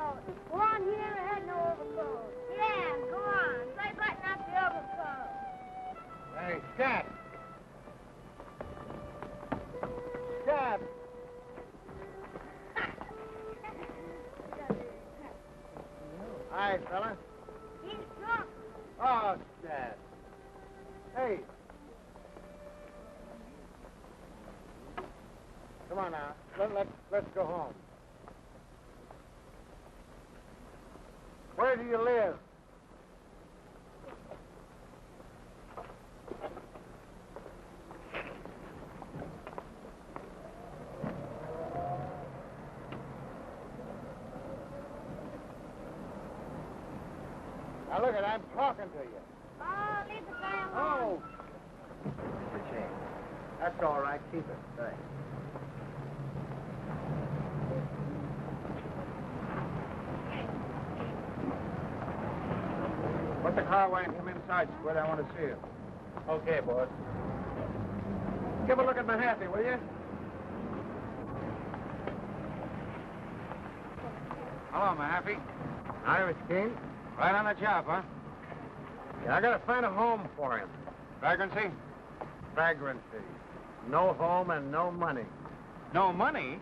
overcoat. Go on here and had no overcoat. Yeah, go on. Try button up the overcoat. Hey, Scott. Scott. Hi, fella. He's drunk. Oh, Scott. Hey. Come on now. Let's go home. Where do you live? Now look I'm talking to you. Oh, leave the guy alone. Oh. The change. That's all right. Keep it. Thanks. Put the car away and come inside, Squid. I want to see you. Okay, boss. Give a look at Mahaffey, will you? Hello, Mahaffey. Hi, Mr. King. Right on the job, huh? Yeah, I gotta find a home for him. Vagrancy? Vagrancy. No home and no money. No money?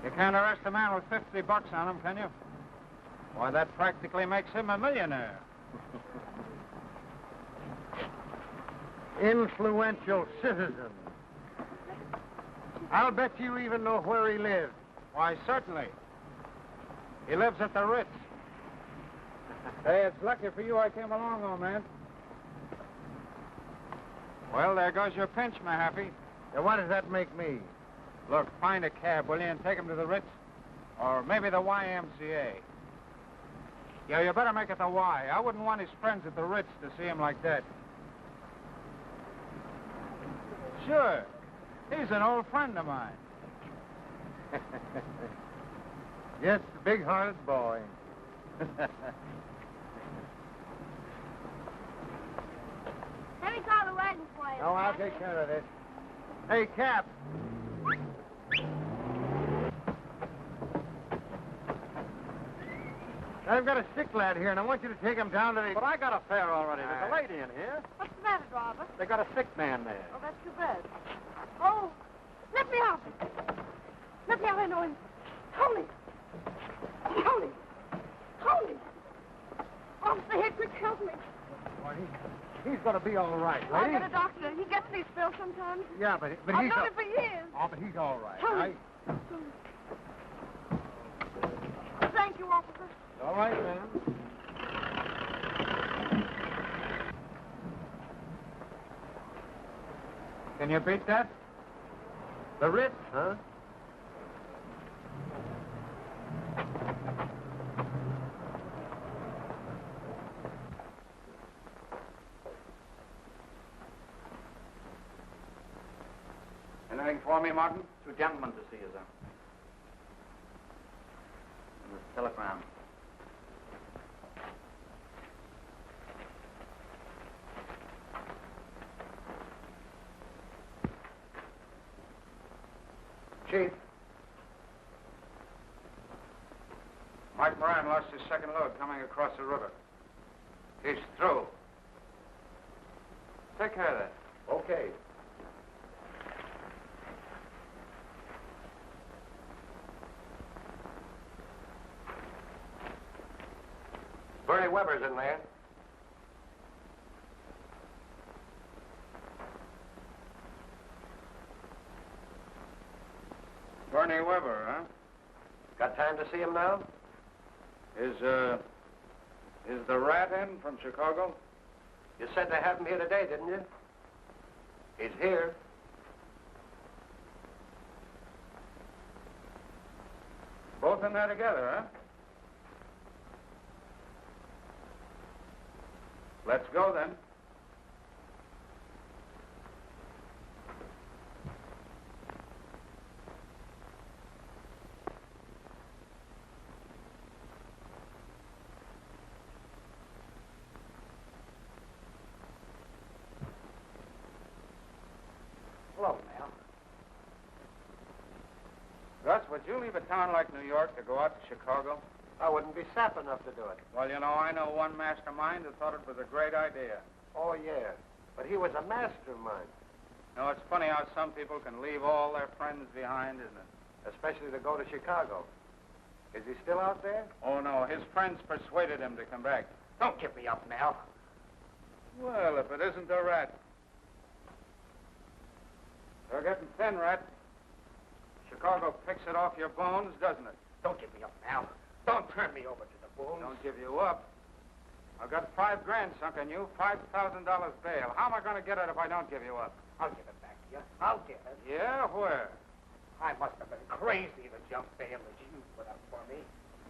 You can't arrest a man with $50 on him, can you? Why, that practically makes him a millionaire. Influential citizen. I'll bet you even know where he lives. Why, certainly. He lives at the Ritz. Hey, it's lucky for you I came along, old man. Well, there goes your pinch, Mahaffey. Yeah, what does that make me? Look, find a cab, will you, and take him to the Ritz? Or maybe the YMCA. Yeah, you better make it the Y. I wouldn't want his friends at the Ritz to see him like that. Sure. He's an old friend of mine. Yes, a big-hearted boy. Let me call the wagon for you. No, I'll take care of this. Hey, Cap. I've got a sick lad here, and I want you to take him down to the... But I got a fare already. There's a lady in here. What's the matter, driver? They got a sick man there. Oh, that's too bad. Oh, let me out. Let me out, I know him. Tony. Tony. Tony. Officer Hickory, help me. Well, he's going to be all right, I've lady. got a doctor. He gets these pills sometimes. Yeah, but I've he's... known him for years. Oh, but he's all right. Tony. Thank you, officer. All right, ma'am. Can you beat that? The Ritz, huh? Anything for me, Martin? Two gentlemen to see you, sir. And this telegram. Chief. Mike Moran lost his second load coming across the river. He's through. Take care of that. Okay. Bernie Weber's in there. Bernie Weber, huh? Got time to see him now? Is the rat in from Chicago? You said they have him here today, didn't you? He's here. Both in there together, huh? Let's go, then. would you leave a town like New York to go out to Chicago? I wouldn't be sap enough to do it. Well, you know, I know one mastermind who thought it was a great idea. Oh, yeah. But he was a mastermind. No, it's funny how some people can leave all their friends behind, isn't it? Especially to go to Chicago. Is he still out there? Oh, no, his friends persuaded him to come back. Don't give me up, Mel. Well, if it isn't a rat. You're getting thin, rat. Chicago picks it off your bones, doesn't it? Don't give me up, Mel. Don't turn me over to the bulls. Don't give you up. I've got $5 grand sunk on you, $5,000 bail. How am I going to get it if I don't give you up? I'll give it back to you. I'll give it. Yeah, where? I must have been crazy to jump bail as you put up for me.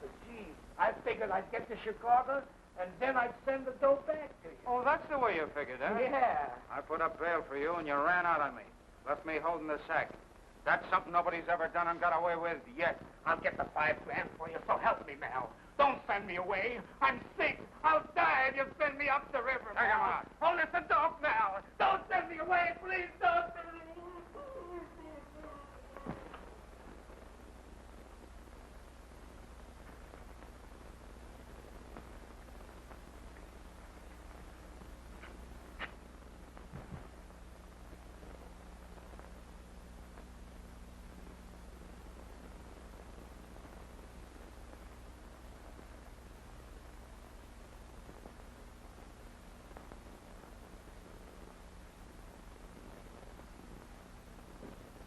But, gee, I figured I'd get to Chicago, and then I'd send the dough back to you. Oh, that's the way you figured, huh? Yeah. I put up bail for you, and you ran out on me. Left me holding the sack. That's something nobody's ever done and got away with yet. I'll get the $5 grand for you, so help me, Mel. Don't send me away. I'm sick. I'll die if you send me up the river, Take him out. Oh, listen, don't, Mel. Don't send me away. Please don't.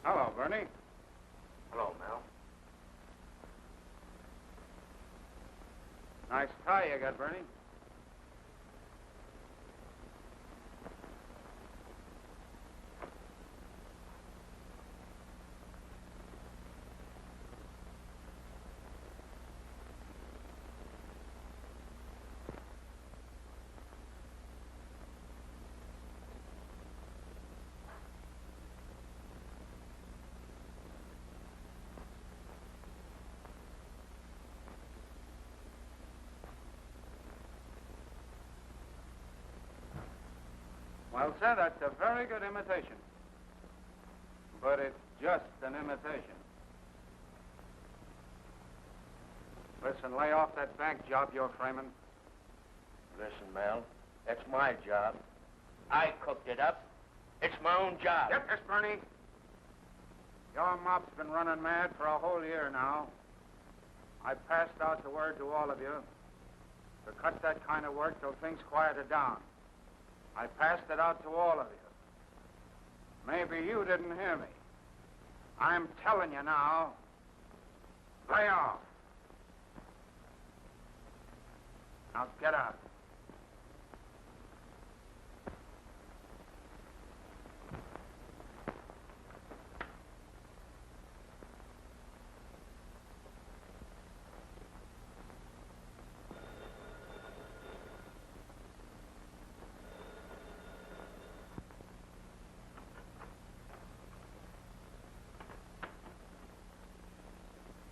Hello, Bernie. Hello, Mel. Nice tie you got, Bernie. Well, sir, that's a very good imitation. But it's just an imitation. Listen, lay off that bank job you're framing. Listen, Mel, that's my job. I cooked it up. It's my own job. Yes, Bernie. Your mop's been running mad for a whole year now. I passed out the word to all of you to cut that kind of work till things quieted down. I passed it out to all of you. Maybe you didn't hear me. I'm telling you now, lay off. Now get out.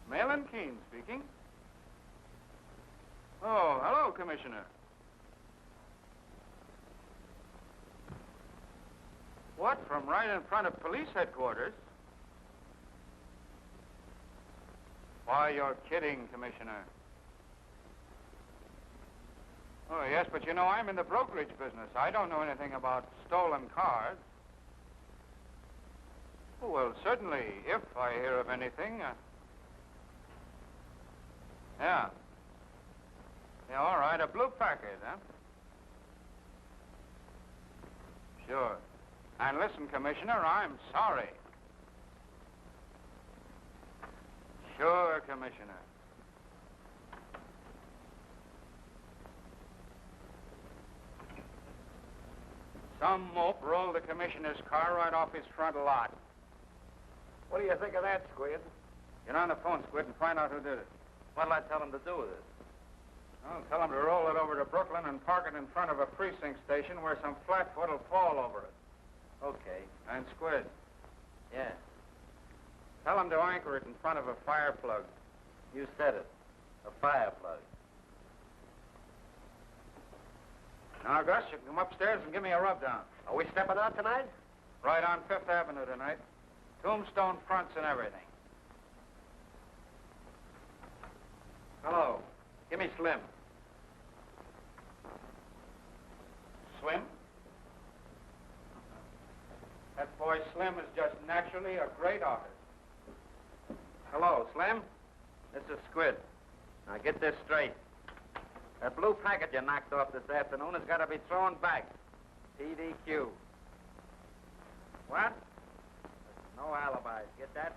Malin Keene speaking. Oh, hello, Commissioner. What, from right in front of police headquarters? Why, you're kidding, Commissioner. Oh, yes, but you know, I'm in the brokerage business. I don't know anything about stolen cars. Oh, well, certainly, if I hear of anything... Yeah. Yeah, all right, a blue Packard, huh? Sure. And listen, Commissioner, I'm sorry. Sure, Commissioner. Some mope rolled the Commissioner's car right off his front lot. What do you think of that, Squid? Get on the phone, Squid, and find out who did it. What'll I tell him to do with it? Well, tell him to roll it over to Brooklyn and park it in front of a precinct station where some flatfoot will fall over it. Okay. And Squid, Yeah. tell him to anchor it in front of a fire plug. You said it. A fire plug. Now, Gus, you can come upstairs and give me a rub-down. Are we stepping out tonight? Right on Fifth Avenue tonight. Tombstone fronts and everything. Hello. Give me Slim. Slim? That boy Slim is just naturally a great artist. Hello, Slim. This is Squid. Now get this straight. That blue packet you knocked off this afternoon has got to be thrown back. PDQ. What? No alibis. Get that?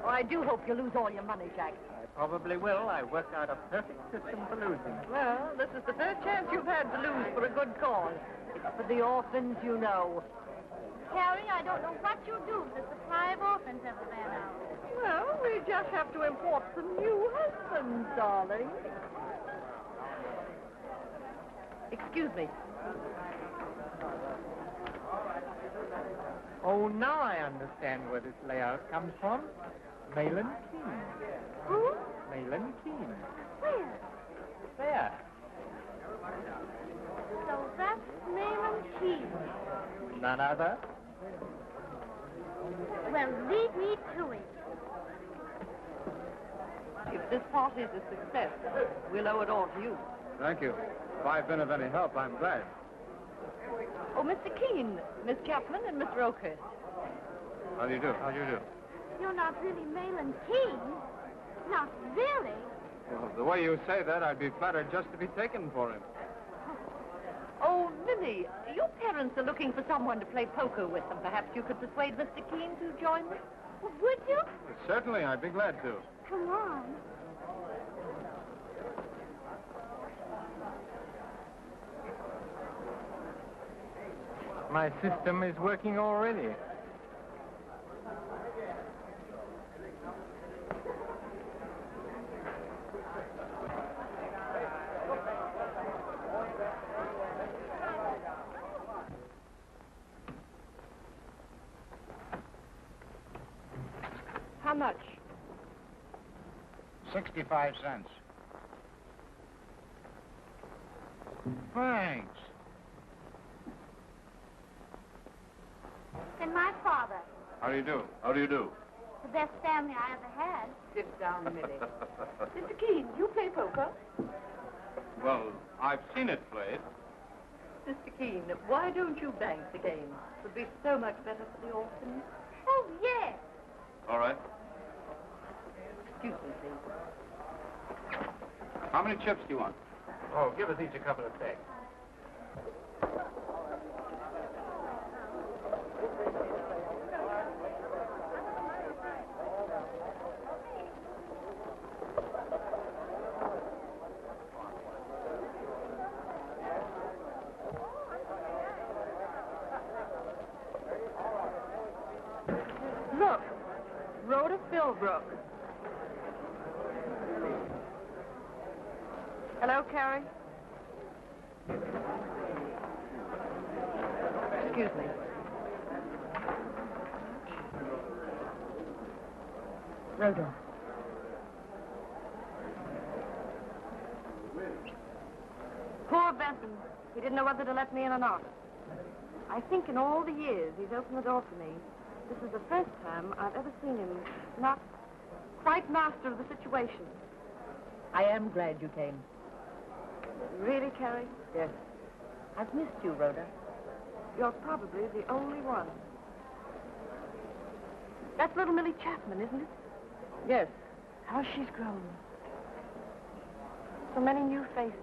I do hope you lose all your money, Jack. I probably will. I worked out a perfect system for losing. Well, this is the first chance you've had to lose for a good cause. It's for the orphans, you know. Harry, I don't know what you'll do if the supply of orphans ever ran out. Well, we just have to import some new husbands, darling. Excuse me. Oh, now I understand where this layout comes from. Malin Keene. Who? Malin Keene. Where? There. So that's Malin Keene. None other. Well, lead me to it. If this party is a success, we'll owe it all to you. Thank you. If I've been of any help, I'm glad. Oh, Mr. Keene, Miss Chapman, and Mr. Oakhurst. How do you do? How do you do? You're not really Malin Keene. Not really. Well, the way you say that, I'd be flattered just to be taken for him. Oh, Millie, your parents are looking for someone to play poker with them. Perhaps you could persuade Mr. Keene to join them? Would you? Certainly, I'd be glad to. Come on. My system is working already. How much? 65 cents. Thanks. And my father. How do you do? How do you do? The best family I ever had. Sit down, Millie. Mr. Keene, you play poker? Well, I've seen it played. Mr. Keene, why don't you bank the game? It would be so much better for the orphans. Oh, yes. All right. Excuse me, please. How many chips do you want? Oh, give us each a couple of eggs. Look, Rhoda Philbrook. Hello, Carrie. Excuse me. Rhoda. Poor Benton. He didn't know whether to let me in or not. I think in all the years he's opened the door for me, this is the first time I've ever seen him not quite master of the situation. I am glad you came. Really, Carrie? Yes. I've missed you, Rhoda. You're probably the only one. That's little Millie Chapman, isn't it? Yes. How she's grown. So many new faces.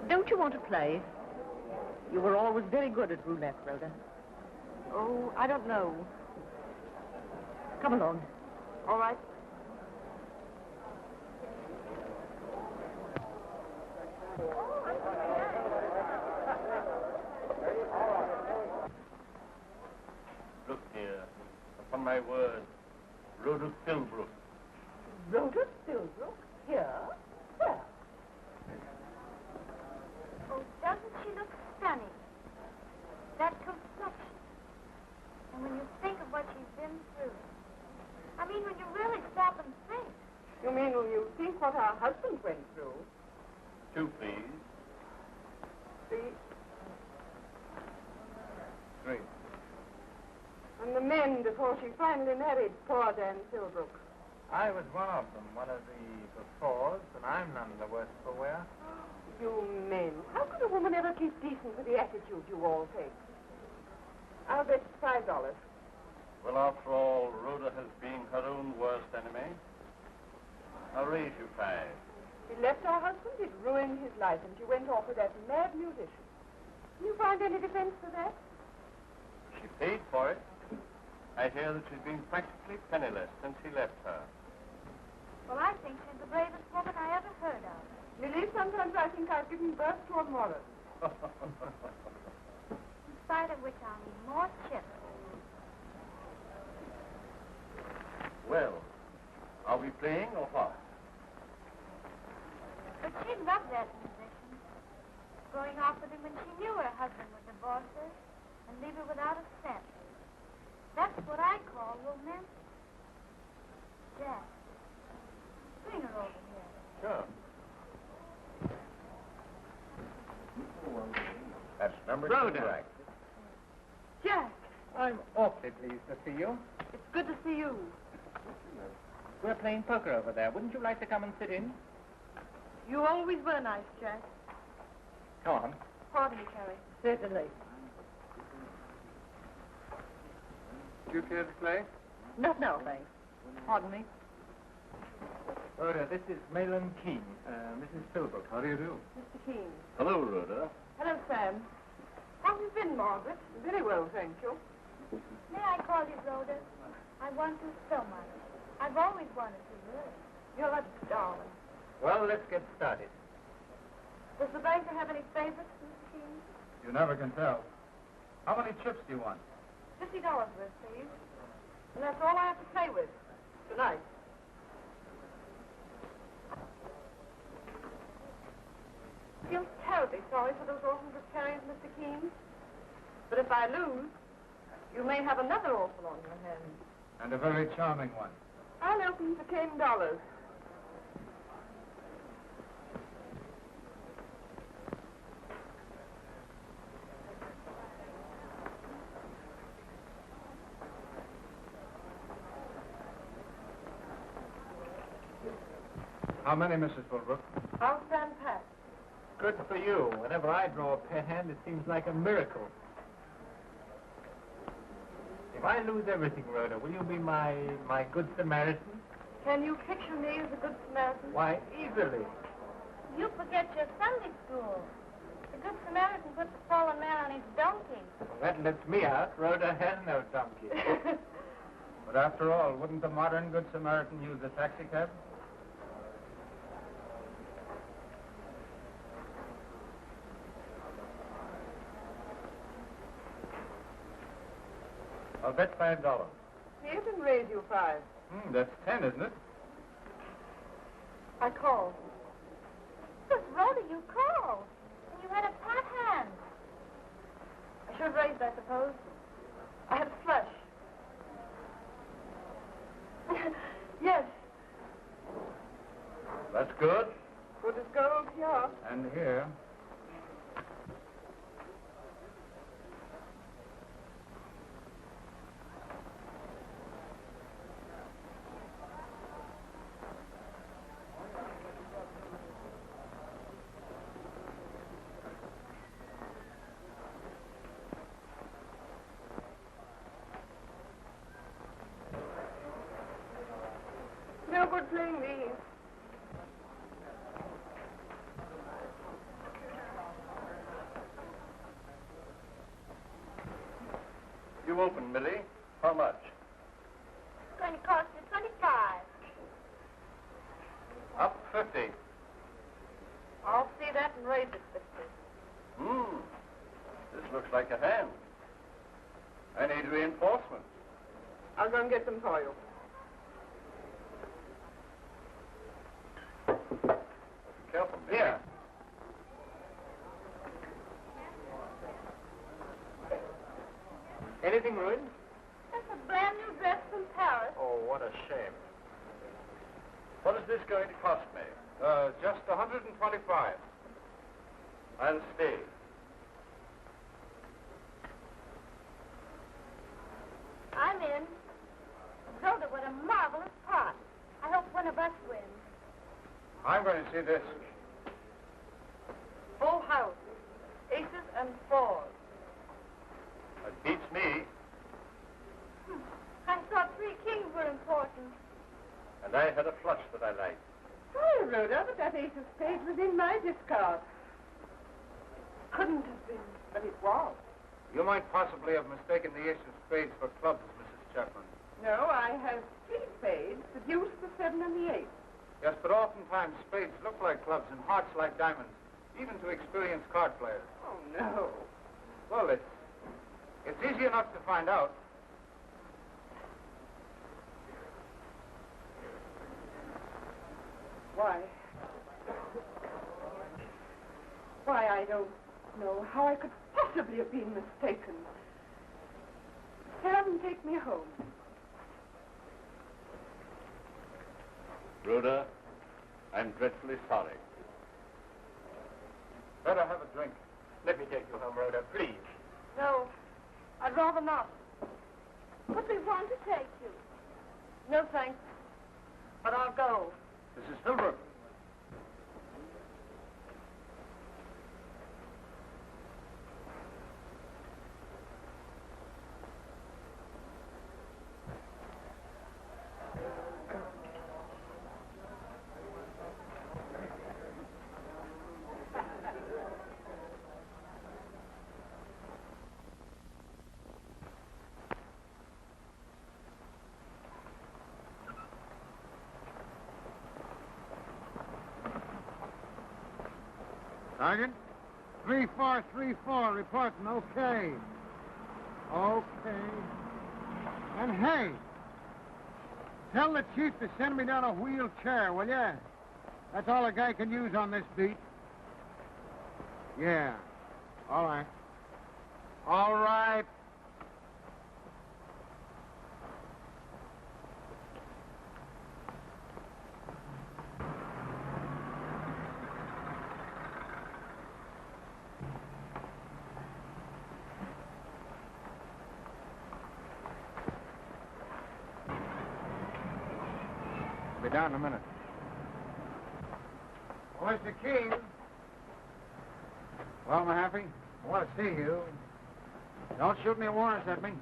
Don't you want to play? You were always very good at roulette, Rhoda. Oh, I don't know. Come along. All right. Look here. Upon my word, Rhoda Philbrook. Rhoda Philbrook? Here? Where? Oh, doesn't she look stunning? That complexion. And when you think of what she's been through. I mean, when you really stop and think. You mean when you think what our husband went through? 2, please. 3. 3. And the men before she finally married poor Dan Philbrook. I was one of them, one of the befores, and I'm none the worse for wear. You men. How could a woman ever keep decent with the attitude you all take? I'll bet $5. Well, after all, Rhoda has been her own worst enemy. I'll raise you 5. She left her husband, it ruined his life, and she went off with that mad musician. Can you find any defense for that? She paid for it. I hear that she's been practically penniless since he left her. Well, I think she's the bravest woman I ever heard of. Lily, sometimes I think I've given birth to a moral. In spite of which I'll need more chips. Well, are we playing or what? But she'd love that musician. Going off with him when she knew her husband would divorce her and leave her without a cent. That's what I call romantic. Jack, bring her over here. Sure. That's number 2, Rhoda. right? Jack, I'm awfully pleased to see you. it's good to see you. We're playing poker over there. Wouldn't you like to come and sit in? You always were nice, Jack. Come on. Pardon me, Carrie. Certainly. Do you care to play? Not now, thanks. Pardon me. Rhoda, this is Malin Keene, Mrs. Philbrook. How do you do? Mr. Keene. Hello, Rhoda. Hello, Sam. How have you been, Margaret? Very well, thank you. May I call you Rhoda? I want to so much. I've always wanted to, really. You're a darling. Well, let's get started. Does the banker have any favorites, Mr. Keene? You never can tell. How many chips do you want? $50 worth, please. And that's all I have to play with. Tonight. I feel terribly sorry for those orphans of carriers, Mr. Keene. But if I lose, you may have another orphan on your hands. And a very charming one. I'll open for $10. How many, Mrs. Philbrook? I'll stand pat. Good for you. Whenever I draw a pair hand, it seems like a miracle. If I lose everything, Rhoda, will you be my good Samaritan? Can you picture me as a good Samaritan? Why, easily. You forget your Sunday school. The Good Samaritan puts the fallen man on his donkey. Well, that lets me out. Rhoda has no donkey. But after all, wouldn't the modern Good Samaritan use a taxi cab? I'll bet $5. Here and raise you 5. That's 10, isn't it? I call. But Rhoda, you called. And you had a pat hand. I should have raised, I suppose. I had flush. Yes. That's good. Good as gold, yeah. And here. No good playing these. You open, Millie. How much? It's going to cost you 25. Up 50. I'll see that and raise it, 50. This looks like a hand. I need reinforcements. I'll go and get them for you. going to cost me? Just 125. I'll stay. I'm in. Rhoda, what a marvelous part. I hope one of us wins. I'm going to see this. Full house. Aces and fours. That beats me. I thought 3 kings were important. And I had a flush that I liked. Oh, Rhoda, but that ace of spades was in my discard. Couldn't have been, but it was. You might possibly have mistaken the ace of spades for clubs, Mrs. Chapman. No, I have 3 spades, the deuce, the 7, and the 8. Yes, but oftentimes spades look like clubs and hearts like diamonds, even to experienced card players. Oh, no. Well, it's easy enough to find out. Why, I don't know how I could possibly have been mistaken. Sam, take me home. Rhoda, I'm dreadfully sorry. Better have a drink. Let me take you home, Rhoda, please. No, I'd rather not. But we want to take you. No, thanks. But I'll go. Mrs. Philbrook. Sergeant? 3434, reporting, okay. Okay. And hey, tell the chief to send me down a wheelchair, will ya? That's all a guy can use on this beat. Yeah. All right. All right. Be down in a minute. Oh, Mr. King. Well, Mahaffey, I want to see you. Don't shoot any warrants at me.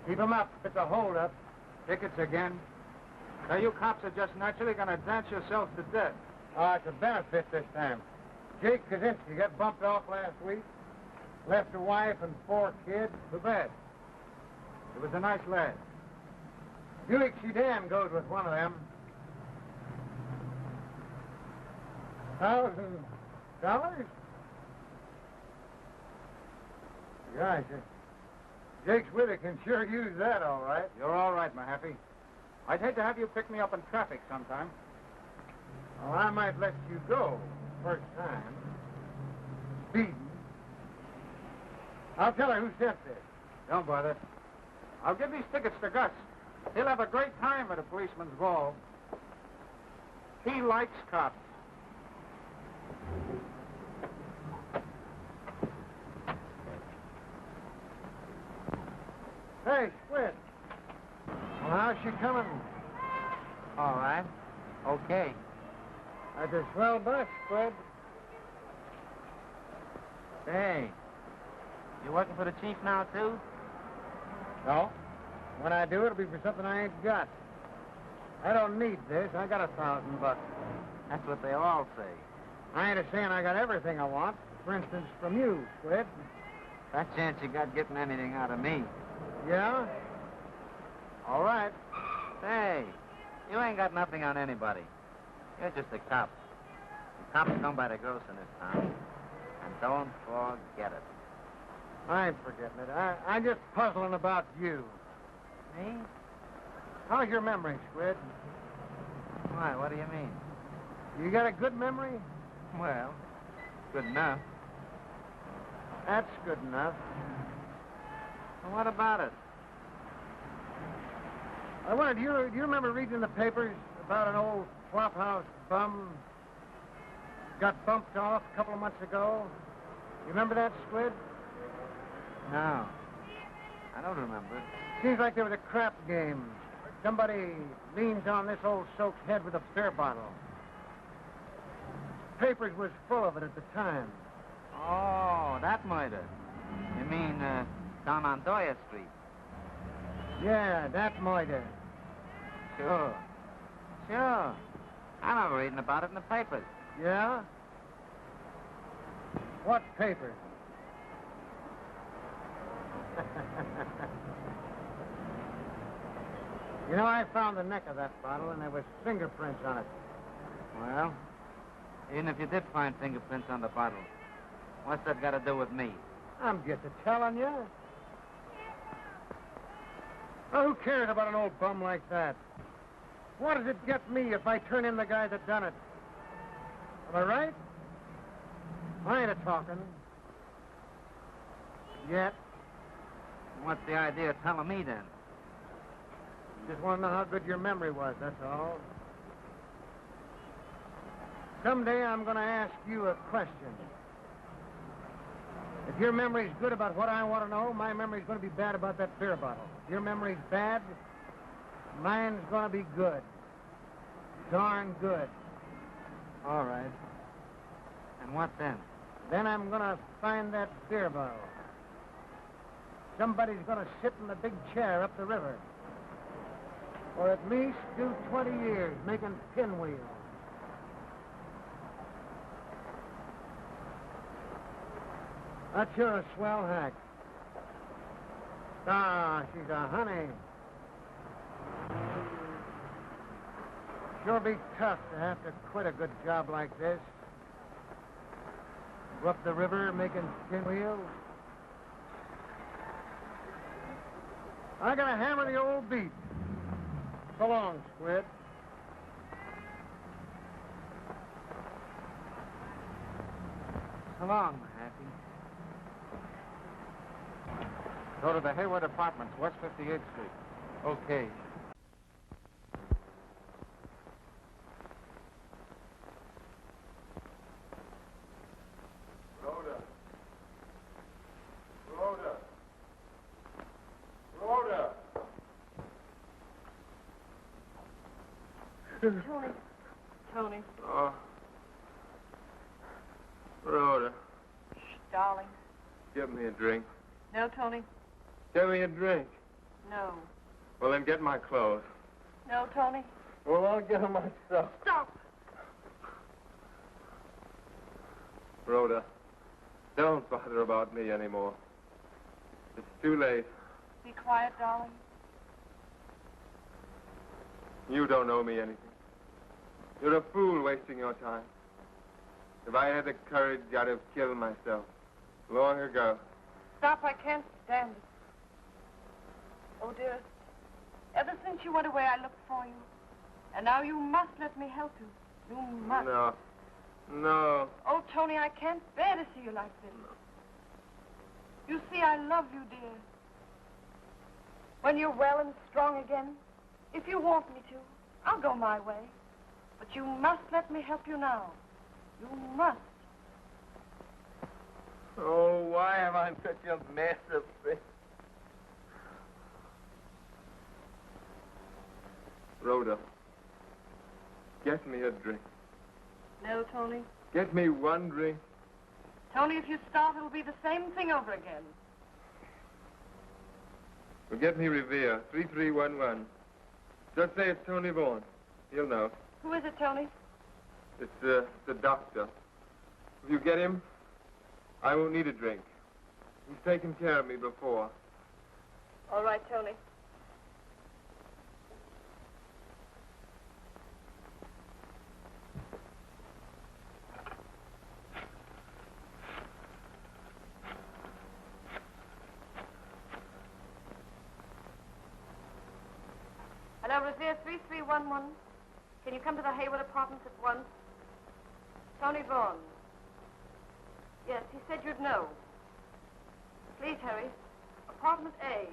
Keep 'em up. It's a hold-up. Tickets again. Now, you cops are just naturally going to dance yourselves to death. Oh, it's a benefit this time. Jake Kaczynski got bumped off last week. Left a wife and 4 kids. Too bad. He was a nice lad. Buick sedan goes with one of them. $1,000? Gosh, Jake's with it can sure use that, all right. You're all right, Mahaffey. I'd hate to have you pick me up in traffic sometime. Well, I might let you go first time. Speeding. I'll tell her who sent this. Don't bother. I'll give these tickets to Gus. He'll have a great time at a policeman's ball. He likes cops. Hey, Squid. Well, how's she coming? All right. Okay. That's a swell bus, Squid. Hey, you working for the chief now, too? No. When I do, it'll be for something I ain't got. I don't need this. I got $1,000. That's what they all say. I ain't a-saying I got everything I want. For instance, from you, Squid. That chance you got getting anything out of me. Yeah? All right. Hey, you ain't got nothing on anybody. You're just a cop. And cops come by the gross in this town. And don't forget it. I ain't forgetting it. I'm just puzzling about you. Me? How's your memory, Squid? Why, what do you mean? You got a good memory? Well, good enough. That's good enough. Well, what about it? I wondered, do you remember reading in the papers about an old flophouse bum got bumped off a couple of months ago? You remember that, Squid? No. I don't remember it. Seems like there was a crap game. Somebody leans on this old soak's head with a beer bottle. Papers was full of it at the time. Oh, that murder. You mean, down on Doyer Street? Yeah, that murder. Sure. Sure. I remember reading about it in the papers. Yeah? What paper? You know, I found the neck of that bottle, and there was fingerprints on it. Well, even if you did find fingerprints on the bottle, what's that got to do with me? I'm just a-telling you. Well, who cares about an old bum like that? What does it get me if I turn in the guy that done it? Am I right? I ain't a-talking. Yet. What's the idea of telling me, then? Just want to know how good your memory was, that's all. Someday I'm going to ask you a question. If your memory's good about what I want to know, my memory's going to be bad about that beer bottle. If your memory's bad, mine's going to be good. Darn good. All right. And what then? Then I'm going to find that beer bottle. Somebody's going to sit in the big chair up the river. Or at least do 20 years making pinwheels. That's sure a swell hack. Ah, she's a honey. Sure be tough to have to quit a good job like this. Go up the river making pinwheels. I gotta hammer the old beat. So long, Squid. So long, Happy. Go to the Hayward Apartments, West 58th Street. Okay. Rhoda. Rhoda. Rhoda. Tony. Tony. Oh. Rhoda, Shh, darling. get me a drink. No, Tony. Get me a drink. No. Well, then get my clothes. No, Tony. Well, I'll get them myself. Stop. Rhoda, don't bother about me anymore. It's too late. Be quiet, darling. You don't owe me anything. You're a fool wasting your time. If I had the courage, I'd have killed myself long ago. Stop. I can't stand it. Oh, dearest. Ever since you went away, I looked for you. And now you must let me help you. You must. No. No. Oh, Tony, I can't bear to see you like this. You see, I love you, dear. When you're well and strong again, if you want me to, I'll go my way. But you must let me help you now. You must. Oh, why am I such a mess of things? Rhoda, get me a drink. No, Tony. Get me one drink. Tony, if you start, it'll be the same thing over again. Well, get me Revere, 3311. Just say it's Tony Vaughan. He'll know. Who is it, Tony? It's the doctor. If you get him, I won't need a drink. He's taken care of me before. All right, Tony. Hello, Revere 3311. Can you come to the Hayward Apartments at once? Tony Vaughan. Yes, he said you'd know. Please hurry. Apartment A.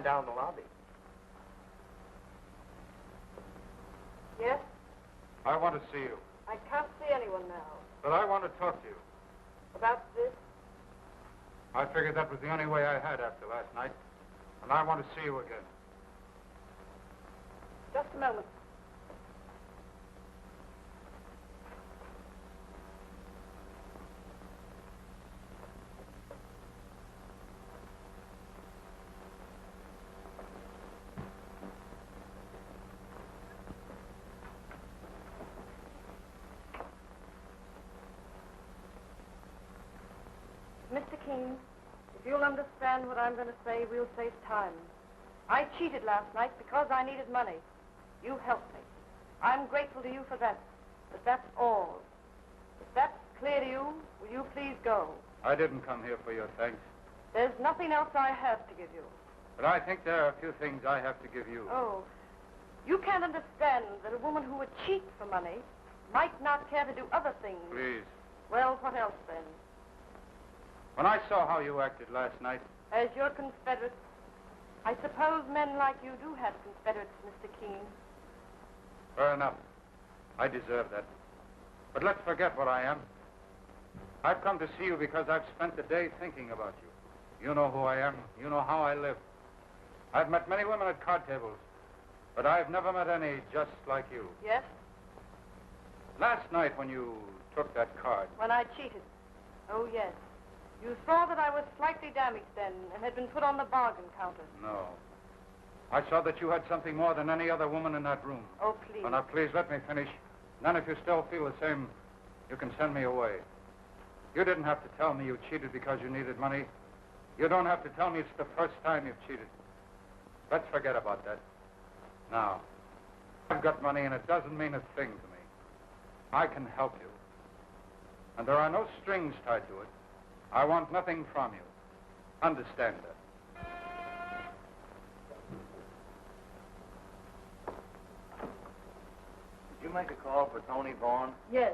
man down in the lobby. Yes? I want to see you. I can't see anyone now. But I want to talk to you. About this? I figured that was the only way I had after last night. And I want to see you again. Just a moment. Mr. Keene, if you'll understand what I'm going to say, we'll save time. I cheated last night because I needed money. You helped me. I'm grateful to you for that. But that's all. If that's clear to you, will you please go? I didn't come here for your thanks. There's nothing else I have to give you. But I think there are a few things I have to give you. Oh, you can't understand that a woman who would cheat for money might not care to do other things. Please. Well, what else then? When I saw how you acted last night, As your Confederates, I suppose men like you do have Confederates, Mr. Keene. fair enough. I deserve that. But let's forget what I am. I've come to see you because I've spent the day thinking about you. You know who I am. You know how I live. I've met many women at card tables, but I've never met any just like you. Yes? Last night when you took that card, When I cheated. Oh, yes. You saw that I was slightly damaged then and had been put on the bargain counter. no. I saw that you had something more than any other woman in that room. Oh, please. Oh, now, please, let me finish. Then if you still feel the same, you can send me away. You didn't have to tell me you cheated because you needed money. You don't have to tell me it's the first time you've cheated. Let's forget about that. Now, I've got money and it doesn't mean a thing to me. I can help you. And there are no strings tied to it. I want nothing from you. Understand that. Did you make a call for Tony Vaughn? Yes.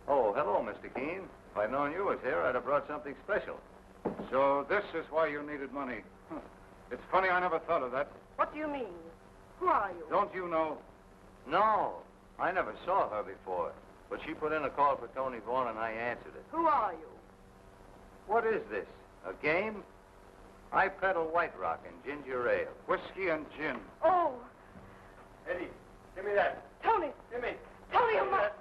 Oh, hello, Mr. Keene. If I'd known you was here, I'd have brought something special. So this is why you needed money. Huh. It's funny I never thought of that. What do you mean? Who are you? Don't you know? No, I never saw her before. But she put in a call for Tony Vaughn, and I answered it. Who are you? What is this? A game? I peddle White Rock and ginger ale. Whiskey and gin. Oh, Eddie, give me that. Tony. Give me. Tony, you must.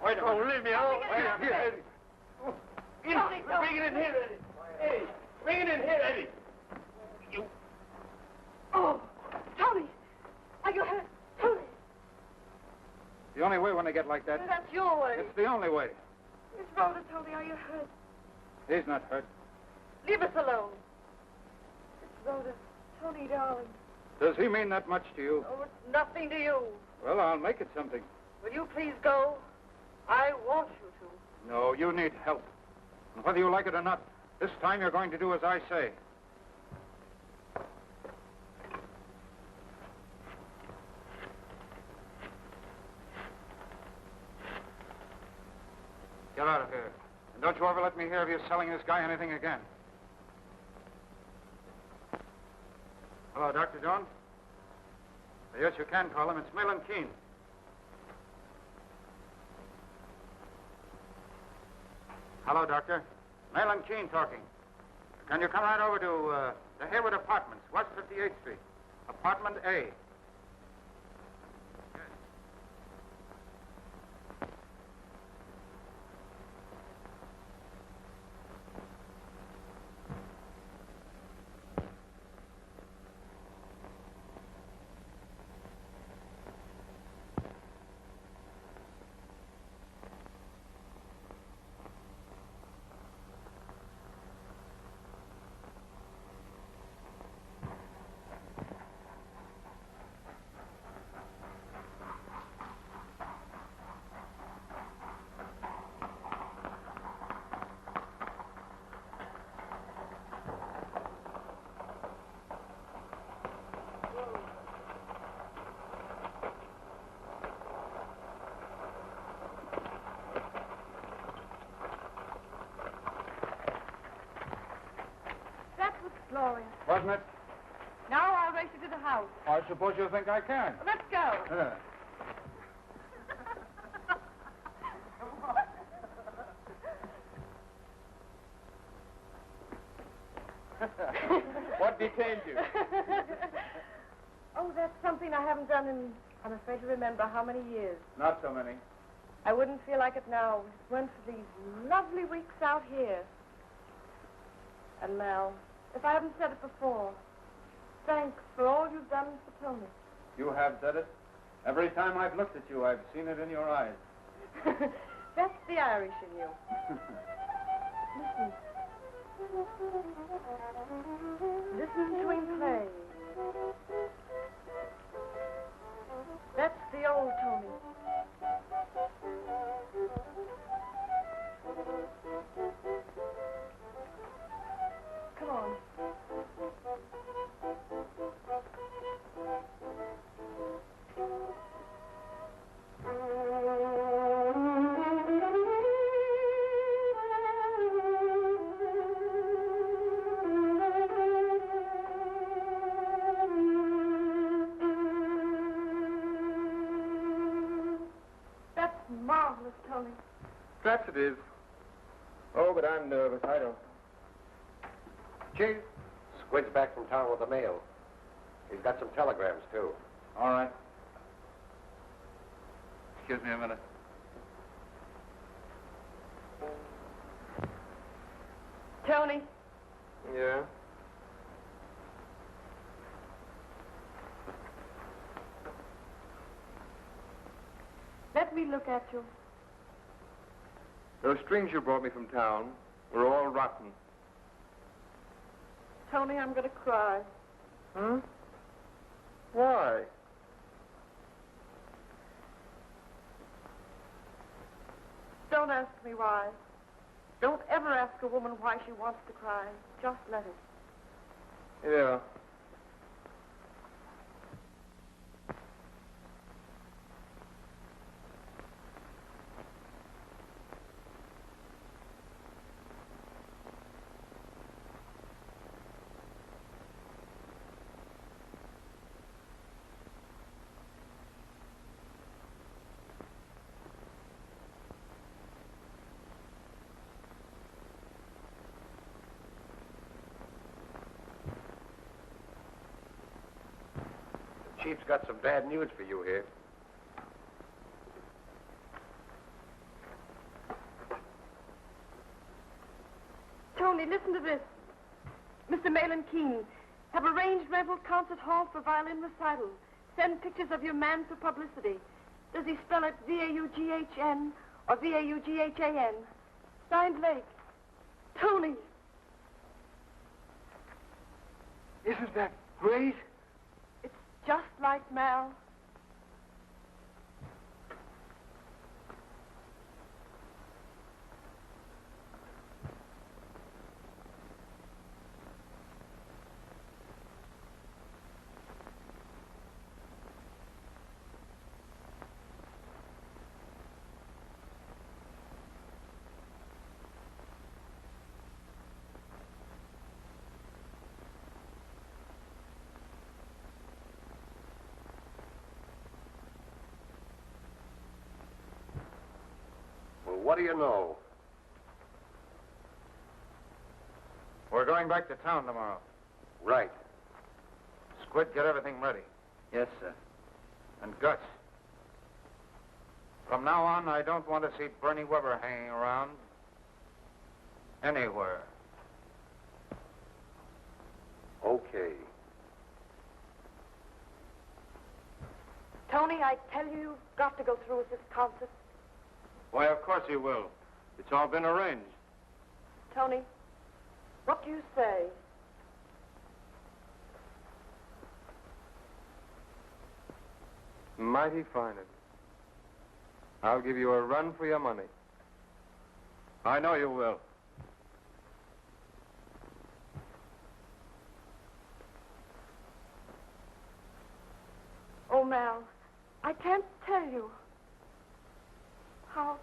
Wait a minute. Leave me alone. Wait a minute. Eddie. Tony, don't. Bring it in here, Eddie. Eddie, bring it in here, Eddie. You. Oh, Tony. Are you hurt? Tony. The only way when I get like that, That's your way. it's the only way. Miss Rhoda, Tony, are you hurt? He's not hurt. Leave us alone. Miss Rhoda, Tony, darling. Does he mean that much to you? Oh, it's nothing to you. Well, I'll make it something. Will you please go? I want you to. No, you need help. And whether you like it or not, this time you're going to do as I say. Get out of here. And don't you ever let me hear of you selling this guy anything again. Hello, Dr. Jones? Yes, you can call him. It's Millen Keene. Hello, Doctor. Millen Keene talking. Can you come right over to the Hayward Apartments, West 58th Street, Apartment A? That was glorious. Wasn't it? house. I suppose you think I can. Let's go. What detained you? Oh, that's something I haven't done in, I'm afraid to remember how many years. Not so many. I wouldn't feel like it now if it weren't for these lovely weeks out here. And Mel, if I haven't said it before, thanks for all you've done for Tony. You have said it. Every time I've looked at you, I've seen it in your eyes. That's the Irish in you. Listen. Listen to him play. That's the old Tony. Come on. That's marvelous, Tony. Perhaps it is. Oh, but I'm nervous. I don't. Chief, Squid's back from town with the mail. He's got some telegrams, too. All right. Excuse me a minute. Tony, Yeah? let me look at you. Those strings you brought me from town were all rotten. Tony, I'm going to cry. Huh? Why? Don't ask me why. Don't ever ask a woman why she wants to cry. Just let it. Yeah. Chief's got some bad news for you here. Tony, listen to this. Mr. Malin Keene, have arranged rental concert hall for violin recital. Send pictures of your man for publicity. Does he spell it V-A-U-G-H-N or V-A-U-G-H-A-N? Signed Lake. Tony. Isn't that great? It's just like Mal. What do you know? We're going back to town tomorrow. Right. Squid, get everything ready. Yes, sir. And Gus, from now on, I don't want to see Bernie Weber hanging around anywhere. Okay. Tony, I tell you, you've got to go through with this concert. Why, of course he will. It's all been arranged. Tony, what do you say? Mighty fine of you. I'll give you a run for your money. I know you will. Oh, Mal, I can't tell you how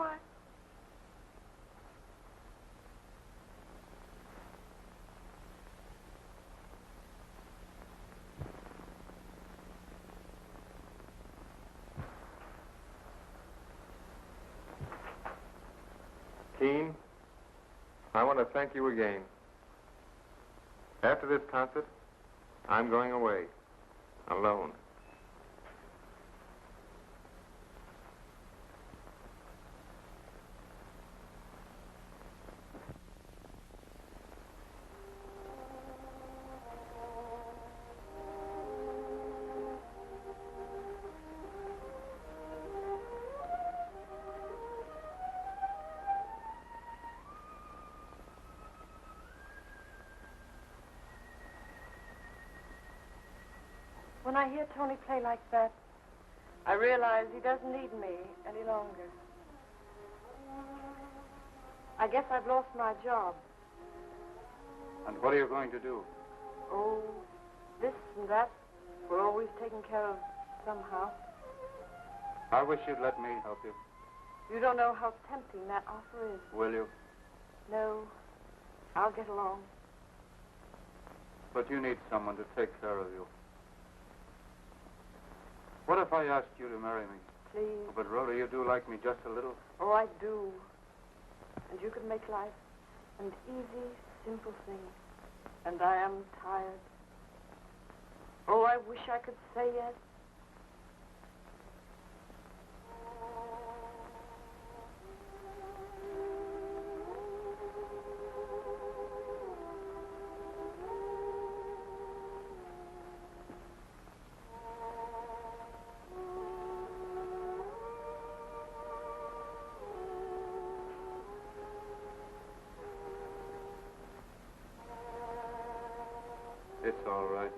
I... Keene, I want to thank you again. After this concert, I'm going away. Alone. When I hear Tony play like that, I realize he doesn't need me any longer. I guess I've lost my job. And what are you going to do? Oh, this and that. We're always taken care of somehow. I wish you'd let me help you. You don't know how tempting that offer is. Will you? No, I'll get along. But you need someone to take care of you. What if I asked you to marry me? Please. But, Rhoda, you do like me just a little. Oh, I do. And you could make life an easy, simple thing. And I am tired. Oh, I wish I could say yes. It's all right.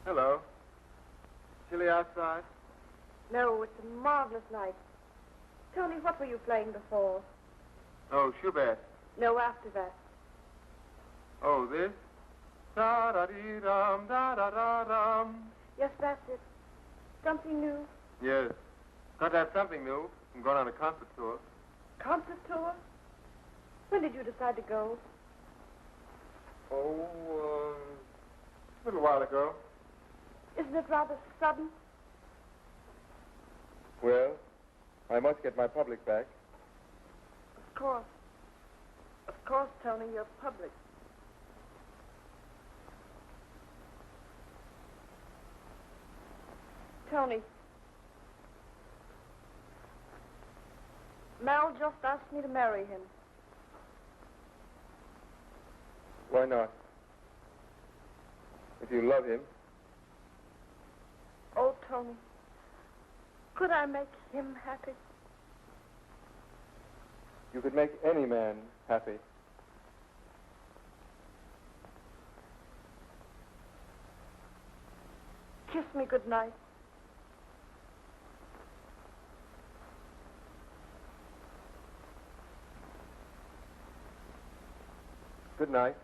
Hello. Chilly outside? No, it's a marvelous night. Tony, what were you playing before? Oh, Schubert. No, after that. Oh, this? Da-da-dee-dum, da-da-da-dum. Yes, that's it. Something new. Yes. Got to have something new. I'm going on a concert tour. Concert tour? When did you decide to go? Oh, a little while ago. Isn't it rather sudden? Well, I must get my public back. Of course. Of course, Tony, you're public. Tony. Mal just asked me to marry him. Why not? If you love him. Oh, Tony. Could I make him happy? You could make any man happy. Kiss me good night. Good night.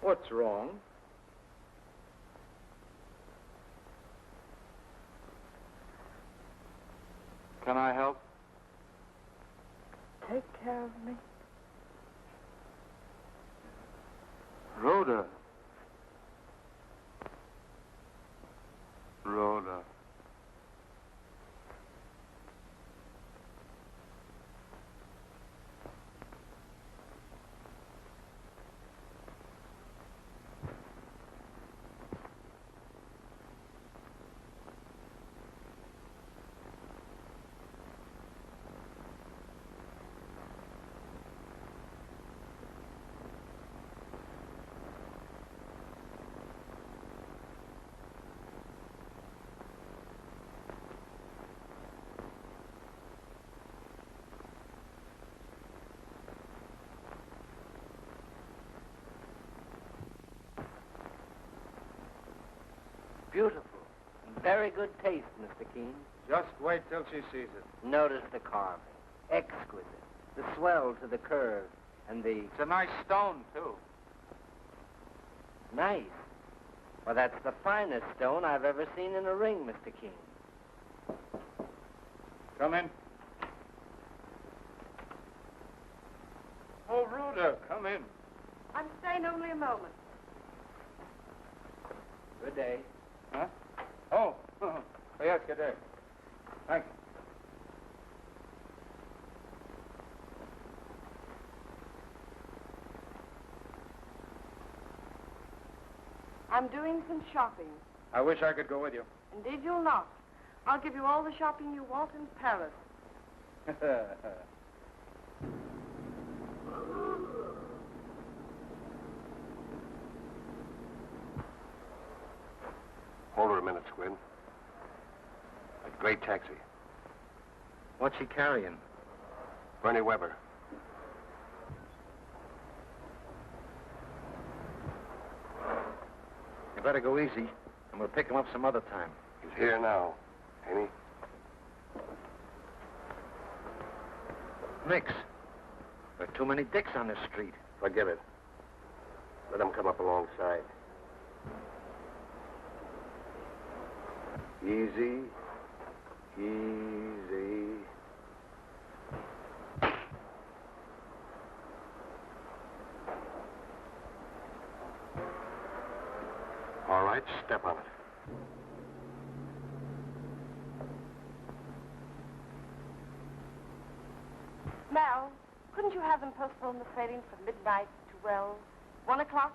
What's wrong? Can I help? Take care of me. Rhoda. Rhoda. Beautiful. Very good taste, Mr. Keene. Just wait till she sees it. Notice the carving. Exquisite. The swell to the curve. And the... It's a nice stone, too. Nice. Well, that's the finest stone I've ever seen in a ring, Mr. Keene. Come in. Oh, Rhoda, come in. I'm staying only a moment. Good day. Huh? Oh, yes, good day. Thank you. I'm doing some shopping. I wish I could go with you. Indeed, you'll not. I'll give you all the shopping you want in Paris. Hold her a minute, Squid. A great taxi. What's she carrying? Bernie Weber. You better go easy, and we'll pick him up some other time. He's here now, ain't he? Nix. There are too many dicks on this street. Forgive it. Let him come up alongside. Easy. Easy. All right, step on it. Mal, couldn't you have them postpone the sailing from midnight to, well, 1 o'clock?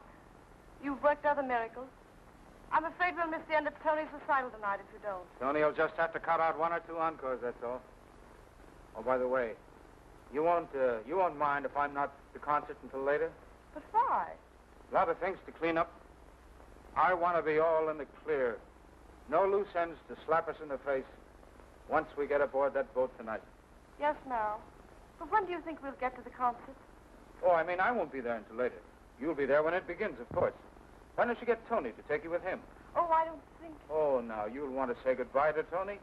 You've worked other miracles. I'm afraid we'll miss the end of Tony's recital tonight if you don't. Tony will just have to cut out 1 or 2 encores, that's all. Oh, by the way, you won't mind if I'm not at the concert until later? But why? A lot of things to clean up. I want to be all in the clear. No loose ends to slap us in the face once we get aboard that boat tonight. Yes, Mal. But when do you think we'll get to the concert? Oh, I mean, I won't be there until later. You'll be there when it begins, of course. Why don't you get Tony to take you with him? Oh, I don't think... Oh, now, you'll want to say goodbye to Tony?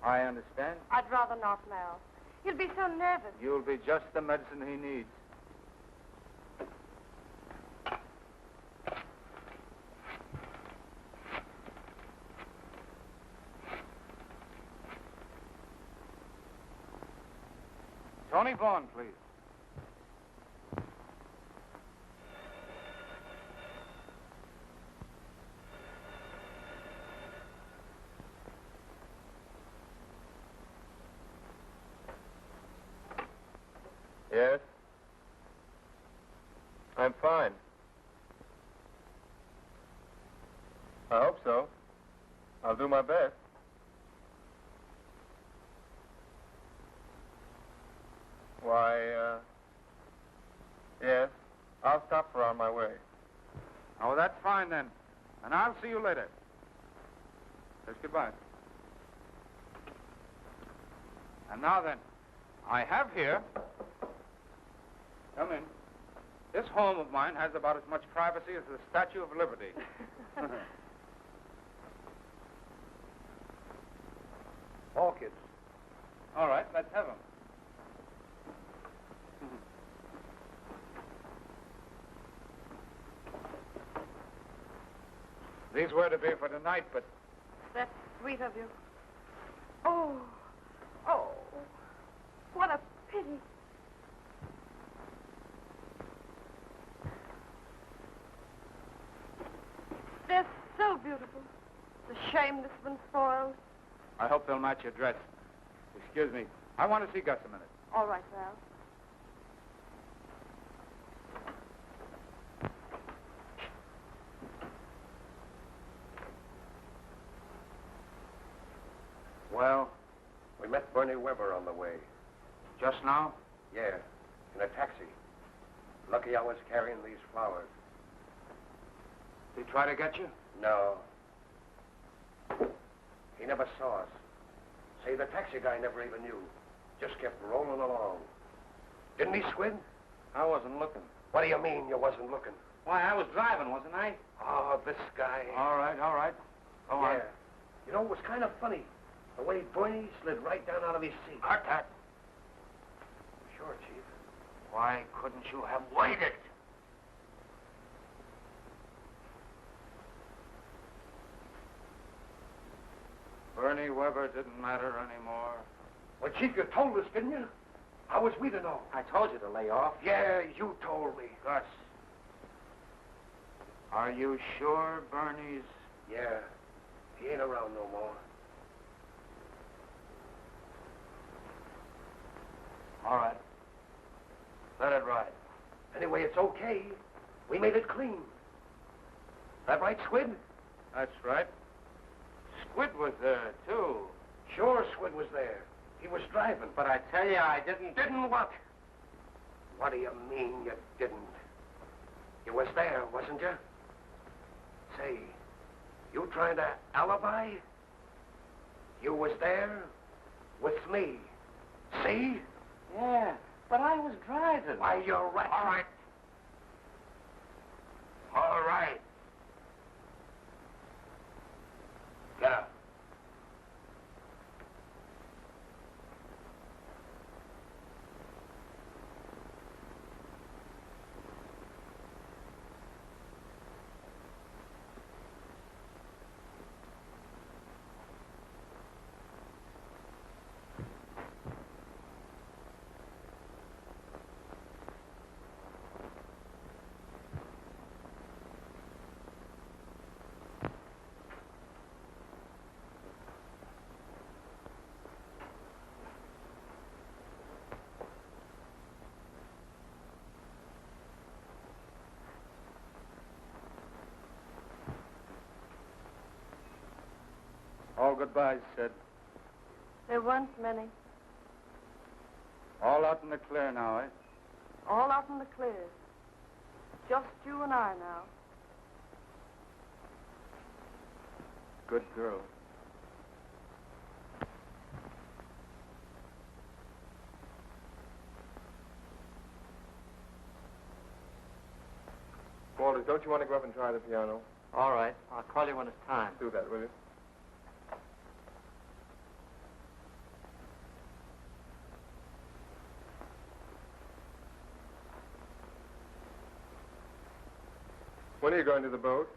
I understand. I'd rather not, Mal. He'll be so nervous. You'll be just the medicine he needs. Tony Vaughn, please. Yes? I'm fine. I hope so. I'll do my best. Why, yes. I'll stop for on my way. Oh, that's fine, then. And I'll see you later. Just goodbye. And now, then, I have here... Come in. This home of mine has about as much privacy as the Statue of Liberty. Orchids. All right, let's have them. These were to be for tonight, but That's sweet of you. Oh, what a pity. They're so beautiful. It's a shame this one's spoiled. I hope they'll match your dress. Excuse me. I want to see Gus a minute. All right, Val. Well, We met Bernie Weber on the way. just now? Yeah, in a taxi. Lucky I was carrying these flowers. Did he try to get you? No. He never saw us. Say, the taxi guy never even knew. Just kept rolling along. Didn't he, Squid? I wasn't looking. What do you mean you wasn't looking? Why, I was driving, wasn't I? Oh, this guy. All right. Go on. Yeah. You know, it was kind of funny. The way Bernie slid right down out of his seat. Cut that. Sure, Chief. Why couldn't you have waited? Bernie Weber didn't matter anymore. Well, Chief, you told us, didn't you? How was we to know? I told you to lay off. Yeah, you told me. Gus, are you sure Bernie's... Yeah. He ain't around no more. All right. Let it ride. Anyway, it's okay. We made it clean. That right, Squid? That's right. Squid was there, too. Sure, Squid was there. He was driving. But I tell you, I didn't... Didn't what? What do you mean you didn't? You was there, wasn't you? Say, you trying to alibi? You was there with me. See? Yeah, but I was driving. Why, you're right. All right. All right. Get up. All goodbyes, Sid. There weren't many. All out in the clear now, eh? All out in the clear. Just you and I now. Good girl. Walter, don't you want to go up and try the piano? All right. I'll call you when it's time. Do that, will you? When are you going to the boat?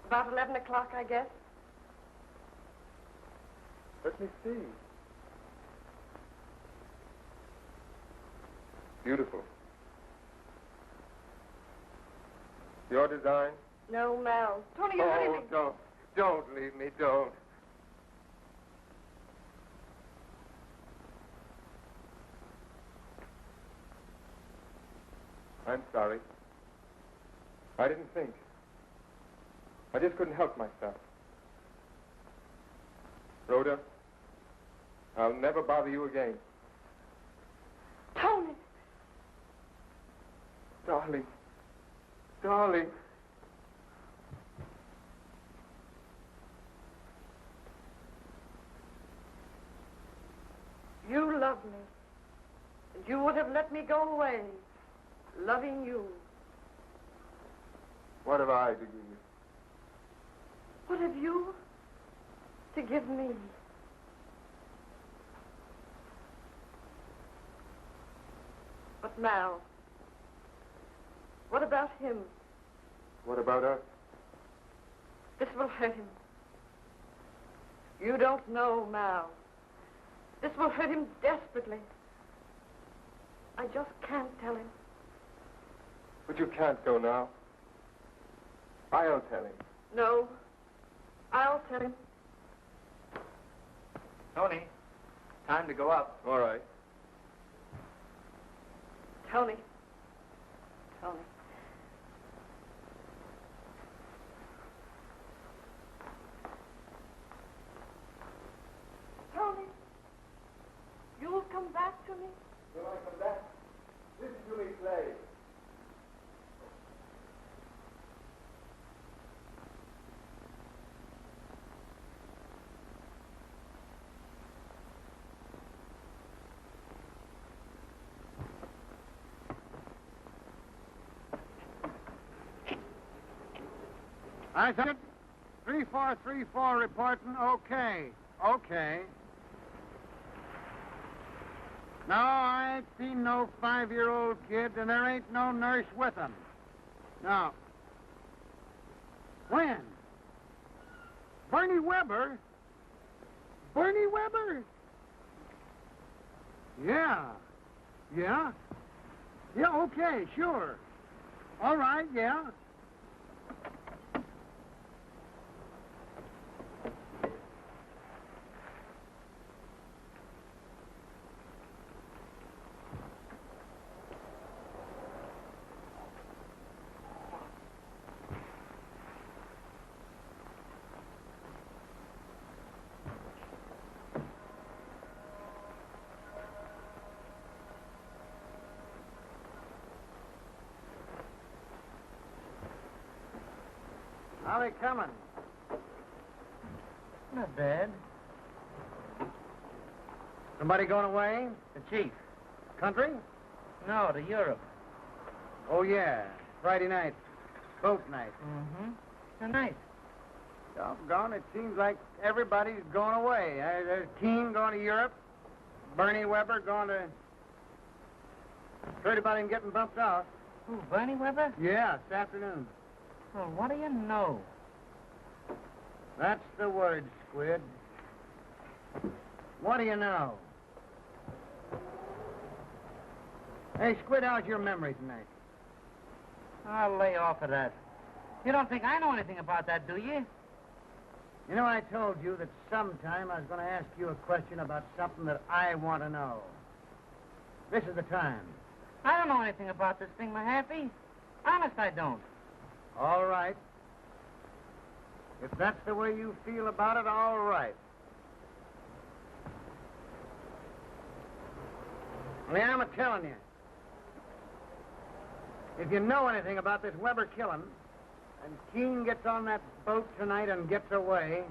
About 11 o'clock, I guess. Let me see. Beautiful. Your design? No, Mel. Tony, you Oh, really... don't leave me, don't. I'm sorry. I didn't think. I just couldn't help myself. Rhoda, I'll never bother you again. Tony! Darling. Darling. You love me. And you would have let me go away, loving you. What have I to give you? What have you to give me? But Mal, what about him? What about us? This will hurt him. You don't know, Mal. This will hurt him desperately. I just can't tell him. But you can't go now. I'll tell him. No. I'll tell him. Tony, time to go up. All right. Tony. Tony. Tony. You'll come back to me? Will I come back? Listen to me play. I said 3434 reporting okay. Okay. No, I ain't seen no 5-year-old kid, and there ain't no nurse with him. No. When? Bernie Weber? Bernie Weber? Yeah. Yeah? Yeah, okay, sure. All right, yeah. How they coming? Not bad. Somebody going away? The chief. Country? No, to Europe. Oh, yeah. Friday night. Boat night. Mm-hmm. So nice. Doggone, it seems like everybody's going away. There's Keene going to Europe. Bernie Weber going to... Heard about him getting bumped off. Who, Bernie Weber? Yeah, this afternoon. Well, what do you know? That's the word, Squid. What do you know? Hey, Squid, how's your memory tonight? I'll lay off of that. You don't think I know anything about that, do you? You know, I told you that sometime I was going to ask you a question about something that I want to know. This is the time. I don't know anything about this thing, my happy. Honest, I don't. All right. If that's the way you feel about it, all right. Only I'm a-telling you. If you know anything about this Weber killing, and Keene gets on that boat tonight and gets away,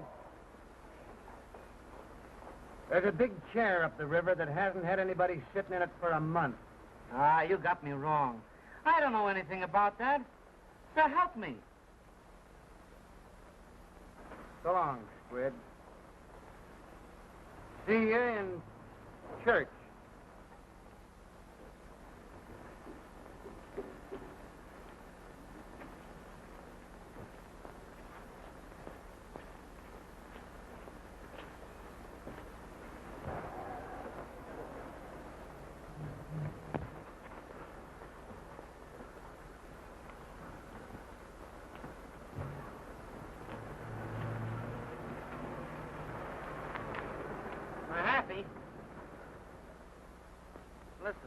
there's a big chair up the river that hasn't had anybody sitting in it for a month. Ah, you got me wrong. I don't know anything about that. So help me. So long, Squid. See you in church. Listen.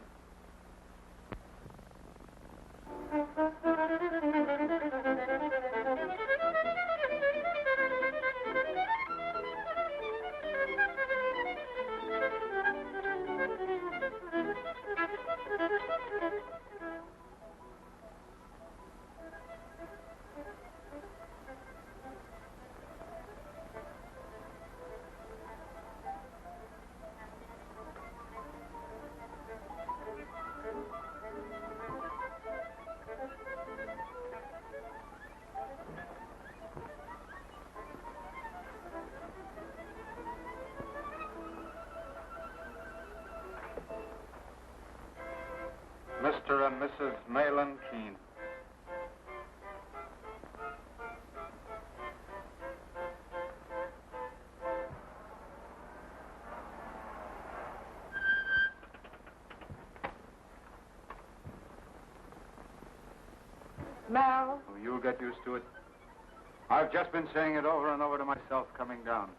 Mr. and Mrs. Malin Keene. Mel. Oh, you'll get used to it. I've just been saying it over and over to myself coming down.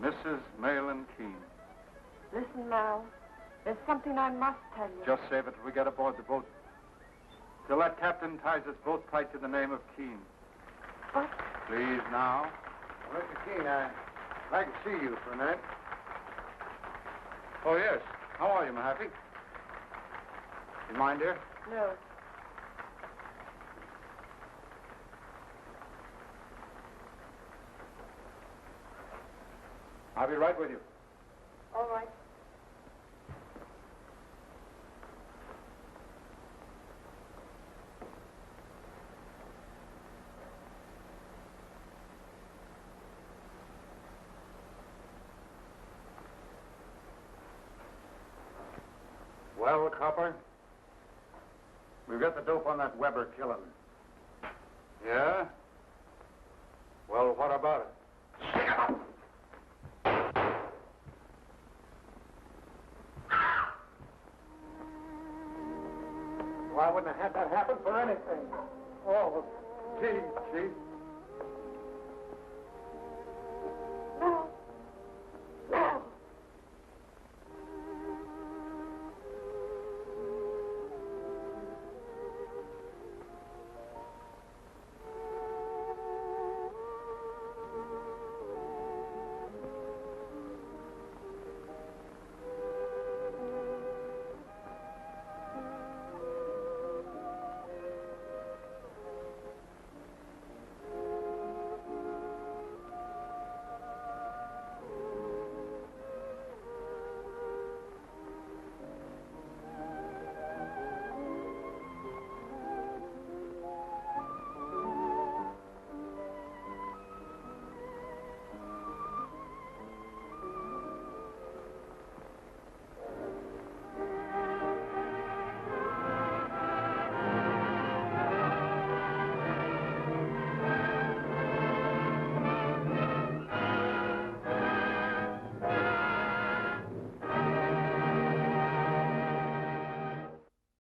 Mrs. Malin Keene. Listen, Mel. There's something I must tell you. Just save it till we get aboard the boat. Till that captain ties us both tight to the name of Keene. But... Please, now. Well, Mr. Keene, I'd like to see you for a minute. Oh, yes. How are you, my happy? You mind, dear? No. I'll be right with you. All right. Well, Copper, we've got the dope on that Weber killing. Yeah? Well, what about it? Well, I wouldn't have had that happen for anything. Oh, gee.